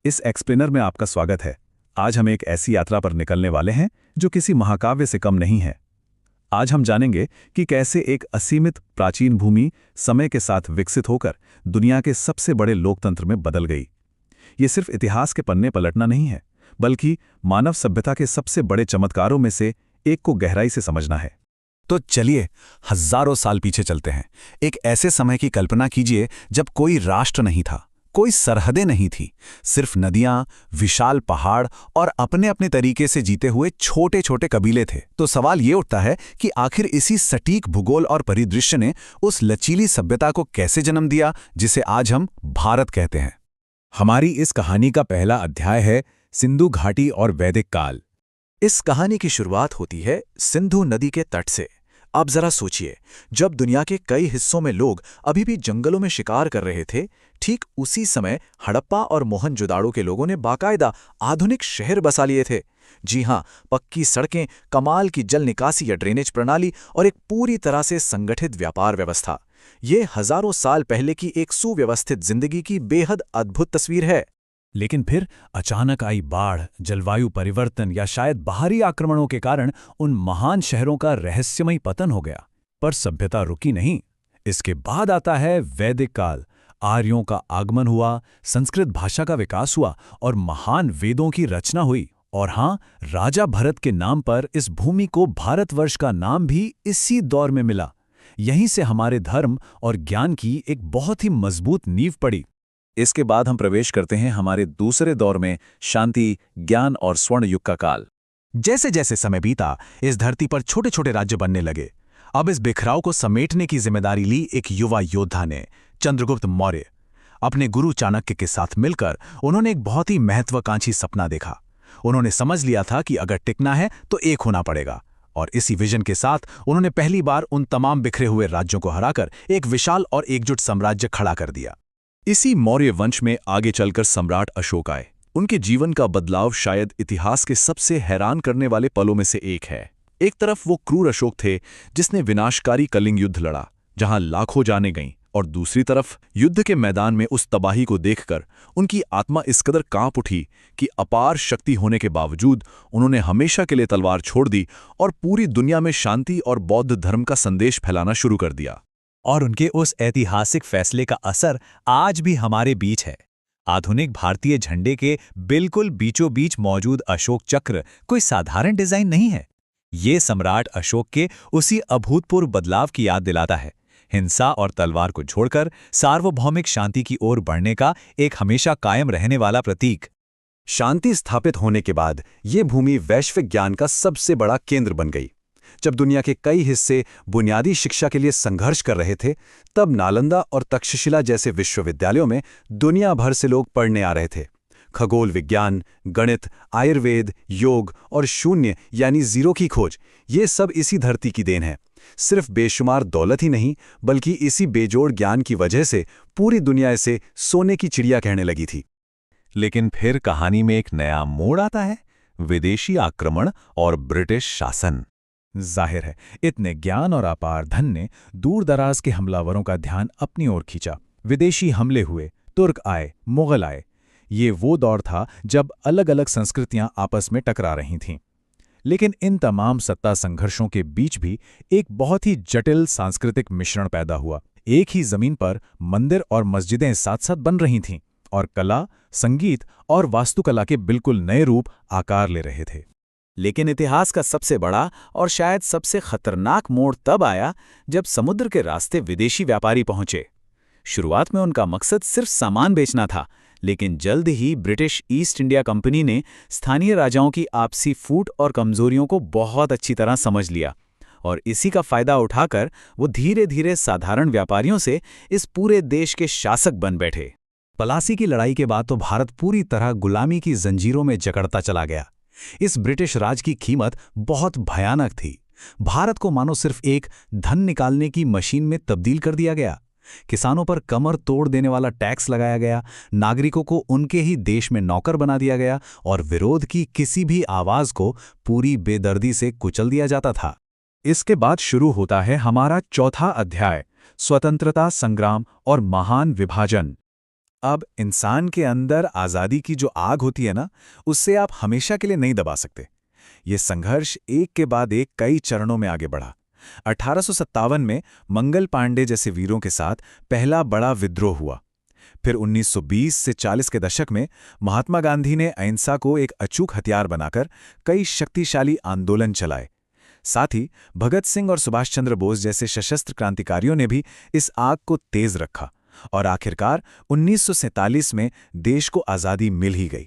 इस एक्सप्लेनर में आपका स्वागत है। आज हम एक ऐसी यात्रा पर निकलने वाले हैं जो किसी महाकाव्य से कम नहीं है। आज हम जानेंगे कि कैसे एक असीमित प्राचीन भूमि समय के साथ विकसित होकर दुनिया के सबसे बड़े लोकतंत्र में बदल गई। ये सिर्फ इतिहास के पन्ने पलटना नहीं है, बल्कि मानव सभ्यता के सबसे बड़े चमत्कारों में से एक को गहराई से समझना है। तो चलिए हजारों साल पीछे चलते हैं। एक ऐसे समय की कल्पना कीजिए जब कोई राष्ट्र नहीं था, कोई सरहदें नहीं थी, सिर्फ नदियां, विशाल पहाड़ और अपने अपने तरीके से जीते हुए छोटे छोटे कबीले थे। तो सवाल ये उठता है कि आखिर इसी सटीक भूगोल और परिदृश्य ने उस लचीली सभ्यता को कैसे जन्म दिया जिसे आज हम भारत कहते हैं। हमारी इस कहानी का पहला अध्याय है सिंधु घाटी और वैदिक काल। इस कहानी की शुरुआत होती है सिंधु नदी के तट से। अब जरा सोचिए, जब दुनिया के कई हिस्सों में लोग अभी भी जंगलों में शिकार कर रहे थे, ठीक उसी समय हड़प्पा और मोहनजोदाड़ो के लोगों ने बाकायदा आधुनिक शहर बसा लिए थे। जी हां, पक्की सड़कें, कमाल की जल निकासी या ड्रेनेज प्रणाली और एक पूरी तरह से संगठित व्यापार व्यवस्था। ये हजारों साल पहले की एक सुव्यवस्थित जिंदगी की बेहद अद्भुत तस्वीर है। लेकिन फिर अचानक आई बाढ़, जलवायु परिवर्तन या शायद बाहरी आक्रमणों के कारण उन महान शहरों का रहस्यमयी पतन हो गया। पर सभ्यता रुकी नहीं। इसके बाद आता है वैदिक काल। आर्यों का आगमन हुआ, संस्कृत भाषा का विकास हुआ और महान वेदों की रचना हुई। और हाँ, राजा भरत के नाम पर इस भूमि को भारतवर्ष का नाम भी इसी दौर में मिला। यहीं से हमारे धर्म और ज्ञान की एक बहुत ही मजबूत नींव पड़ी। इसके बाद हम प्रवेश करते हैं हमारे दूसरे दौर में, शांति, ज्ञान और स्वर्ण युग का काल। जैसे जैसे समय बीता, इस धरती पर छोटे छोटे राज्य बनने लगे। अब इस बिखराव को समेटने की जिम्मेदारी ली एक युवा योद्धा ने, चंद्रगुप्त मौर्य। अपने गुरु चाणक्य के साथ मिलकर उन्होंने एक बहुत ही महत्वाकांक्षी सपना देखा। उन्होंने समझ लिया था कि अगर टिकना है तो एक होना पड़ेगा। और इसी विजन के साथ उन्होंने पहली बार उन तमाम बिखरे हुए राज्यों को हराकर एक विशाल और एकजुट साम्राज्य खड़ा कर दिया। इसी मौर्य वंश में आगे चलकर सम्राट अशोक आए। उनके जीवन का बदलाव शायद इतिहास के सबसे हैरान करने वाले पलों में से एक है। एक तरफ वो क्रूर अशोक थे जिसने विनाशकारी कलिंग युद्ध लड़ा, जहां लाखों जानें गईं, और दूसरी तरफ युद्ध के मैदान में उस तबाही को देखकर उनकी आत्मा इस कदर कांप उठी कि अपार शक्ति होने के बावजूद उन्होंने हमेशा के लिए तलवार छोड़ दी और पूरी दुनिया में शांति और बौद्ध धर्म का संदेश फैलाना शुरू कर दिया। और उनके उस ऐतिहासिक फैसले का असर आज भी हमारे बीच है। आधुनिक भारतीय झंडे के बिल्कुल बीचों बीच मौजूद अशोक चक्र कोई साधारण डिजाइन नहीं है। ये सम्राट अशोक के उसी अभूतपूर्व बदलाव की याद दिलाता है। हिंसा और तलवार को छोड़कर सार्वभौमिक शांति की ओर बढ़ने का एक हमेशा कायम रहने वाला प्रतीक। शांति स्थापित होने के बाद ये भूमि वैश्विक ज्ञान का सबसे बड़ा केंद्र बन गई। जब दुनिया के कई हिस्से बुनियादी शिक्षा के लिए संघर्ष कर रहे थे, तब नालंदा और तक्षशिला जैसे विश्वविद्यालयों में दुनिया भर से लोग पढ़ने आ रहे थे। खगोल विज्ञान, गणित, आयुर्वेद, योग और शून्य यानी जीरो की खोज, ये सब इसी धरती की देन है। सिर्फ बेशुमार दौलत ही नहीं, बल्कि इसी बेजोड़ ज्ञान की वजह से पूरी दुनिया इसे सोने की चिड़िया कहने लगी थी। लेकिन फिर कहानी में एक नया मोड़ आता है, विदेशी आक्रमण और ब्रिटिश शासन। जाहिर है, इतने ज्ञान और अपार धन ने दूर दराज के हमलावरों का ध्यान अपनी ओर खींचा। विदेशी हमले हुए, तुर्क आए, मुगल आए। ये वो दौर था जब अलग अलग संस्कृतियां आपस में टकरा रही थीं। लेकिन इन तमाम सत्ता संघर्षों के बीच भी एक बहुत ही जटिल सांस्कृतिक मिश्रण पैदा हुआ। एक ही जमीन पर मंदिर और मस्जिदें साथ साथ बन रही थीं और कला, संगीत और वास्तुकला के बिल्कुल नए रूप आकार ले रहे थे। लेकिन इतिहास का सबसे बड़ा और शायद सबसे खतरनाक मोड़ तब आया जब समुद्र के रास्ते विदेशी व्यापारी पहुंचे। शुरुआत में उनका मकसद सिर्फ सामान बेचना था, लेकिन जल्द ही ब्रिटिश ईस्ट इंडिया कंपनी ने स्थानीय राजाओं की आपसी फूट और कमजोरियों को बहुत अच्छी तरह समझ लिया और इसी का फायदा उठाकर वो धीरे धीरे साधारण व्यापारियों से इस पूरे देश के शासक बन बैठे। प्लासी की लड़ाई के बाद तो भारत पूरी तरह गुलामी की जंजीरों में जकड़ता चला गया। इस ब्रिटिश राज की कीमत बहुत भयानक थी। भारत को मानो सिर्फ एक धन निकालने की मशीन में तब्दील कर दिया गया। किसानों पर कमर तोड़ देने वाला टैक्स लगाया गया, नागरिकों को उनके ही देश में नौकर बना दिया गया और विरोध की किसी भी आवाज को पूरी बेदर्दी से कुचल दिया जाता था। इसके बाद शुरू होता है हमारा चौथा अध्याय, स्वतंत्रता संग्राम और महान विभाजन। अब इंसान के अंदर आज़ादी की जो आग होती है ना, उससे आप हमेशा के लिए नहीं दबा सकते। ये संघर्ष एक के बाद एक कई चरणों में आगे बढ़ा। 1857 में मंगल पांडे जैसे वीरों के साथ पहला बड़ा विद्रोह हुआ। फिर 1920 से 40 के दशक में महात्मा गांधी ने अहिंसा को एक अचूक हथियार बनाकर कई शक्तिशाली आंदोलन चलाए। साथ ही भगत सिंह और सुभाष चंद्र बोस जैसे सशस्त्र क्रांतिकारियों ने भी इस आग को तेज रखा और आखिरकार 1947 में देश को आज़ादी मिल ही गई।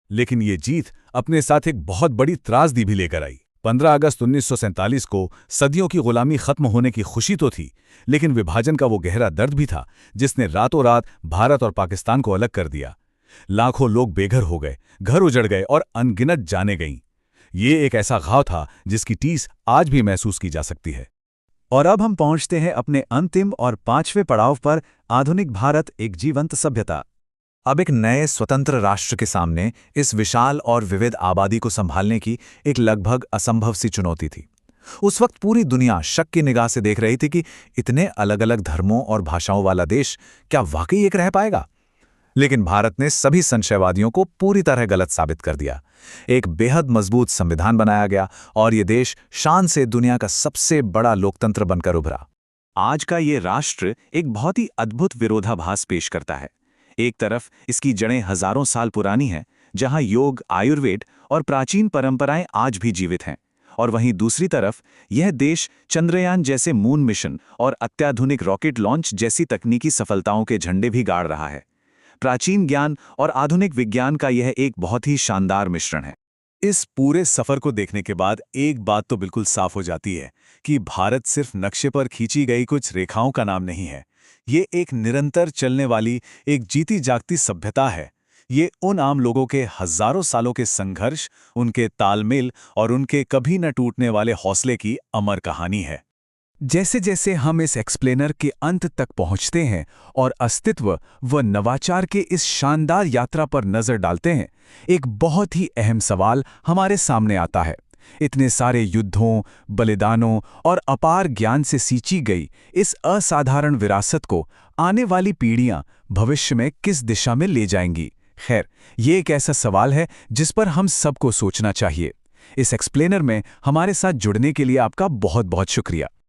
लेकिन ये जीत अपने साथ एक बहुत बड़ी त्रासदी भी लेकर आई। 15 अगस्त 1947 को सदियों की गुलामी खत्म होने की खुशी तो थी, लेकिन विभाजन का वो गहरा दर्द भी था जिसने रातों रात भारत और पाकिस्तान को अलग कर दिया। लाखों लोग बेघर हो गए, घर उजड़ गए और अनगिनत जानें गईं। ये एक ऐसा घाव था जिसकी टीस आज भी महसूस की जा सकती है। और अब हम पहुंचते हैं अपने अंतिम और 5वें पड़ाव पर, आधुनिक भारत, एक जीवंत सभ्यता। अब एक नए स्वतंत्र राष्ट्र के सामने इस विशाल और विविध आबादी को संभालने की एक लगभग असंभव सी चुनौती थी। उस वक्त पूरी दुनिया शक की निगाह से देख रही थी कि इतने अलग अलग धर्मों और भाषाओं वाला देश क्या वाकई एक रह पाएगा। लेकिन भारत ने सभी संशयवादियों को पूरी तरह गलत साबित कर दिया। एक बेहद मजबूत संविधान बनाया गया और ये देश शान से दुनिया का सबसे बड़ा लोकतंत्र बनकर उभरा। आज का ये राष्ट्र एक बहुत ही अद्भुत विरोधाभास पेश करता है। एक तरफ इसकी जड़ें हजारों साल पुरानी हैं, जहां योग, आयुर्वेद और प्राचीन परंपराएं आज भी जीवित हैं, और वहीं दूसरी तरफ यह देश चंद्रयान जैसे मून मिशन और अत्याधुनिक रॉकेट लॉन्च जैसी तकनीकी सफलताओं के झंडे भी गाड़ रहा है। प्राचीन ज्ञान और आधुनिक विज्ञान का यह एक बहुत ही शानदार मिश्रण है। इस पूरे सफर को देखने के बाद एक बात तो बिल्कुल साफ हो जाती है कि भारत सिर्फ नक्शे पर खींची गई कुछ रेखाओं का नाम नहीं है। ये एक निरंतर चलने वाली, एक जीती जागती सभ्यता है। ये उन आम लोगों के हजारों सालों के संघर्ष, उनके तालमेल और उनके कभी न टूटने वाले हौसले की अमर कहानी है। जैसे जैसे हम इस एक्सप्लेनर के अंत तक पहुंचते हैं और अस्तित्व व नवाचार के इस शानदार यात्रा पर नजर डालते हैं, एक बहुत ही अहम सवाल हमारे सामने आता है। इतने सारे युद्धों, बलिदानों और अपार ज्ञान से सींची गई इस असाधारण विरासत को आने वाली पीढ़ियां भविष्य में किस दिशा में ले जाएंगी? खैर, ये एक ऐसा सवाल है जिस पर हम सबको सोचना चाहिए। इस एक्सप्लेनर में हमारे साथ जुड़ने के लिए आपका बहुत बहुत शुक्रिया।